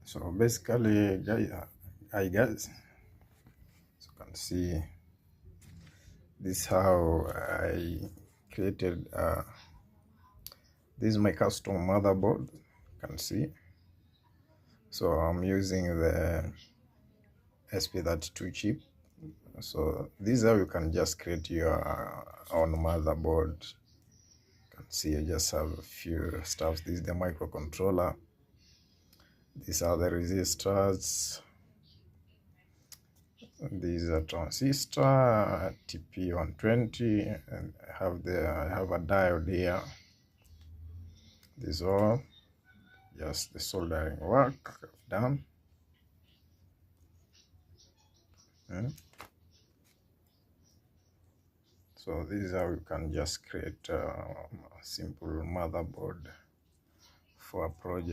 So basically, guys, so you can see this is how I created. This is my custom motherboard. You can see. So I'm using the SP32 chip. So this is how you can just create your own motherboard. You can see I just have a few stuff. This is the microcontroller. These are the resistors. This is a transistor TP120, and I have a diode here. This is all just the soldering work I've done. So this is how you can just create a simple motherboard for a project.